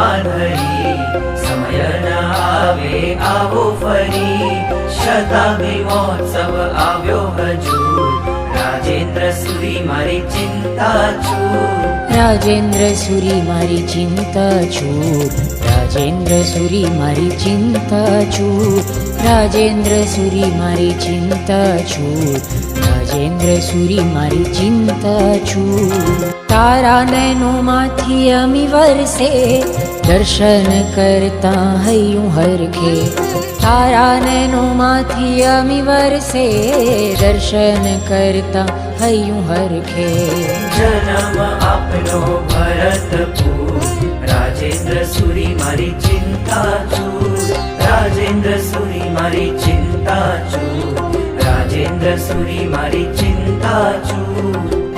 માં ધરી, સમય ન આવે આવો ફરી, શતાબ્દી મહોત્સવ આવ્યો હજૂર, રાજેન્દ્ર સુરી મારી ચિંતા છૂર. રાજેન્દ્ર સુરી મારી ચિંતા છૂર, રાજેન્દ્ર સુરી મારી ચિંતા છૂર, રાજેન્દ્ર સુરી મારી ચિંતા છૂર, રાજેન્દ્ર સુરી મારી ચિંતા છૂર. તારા નયનોમાંથી અમી વરસે, દર્શન કરતા હૈયું હરખે. તારા નયનોમાંથી અમી વરસે, દર્શન કરતા હૈયું હરખે. જન્મ આપનો ભરતપુર, રાજેન્દ્ર સુરી મારી ચિંતા છૂર, રાજેન્દ્ર સુરી મારી ચિંતા છૂર, રાજેન્દ્ર સુરી મારી ચિંતા છૂર.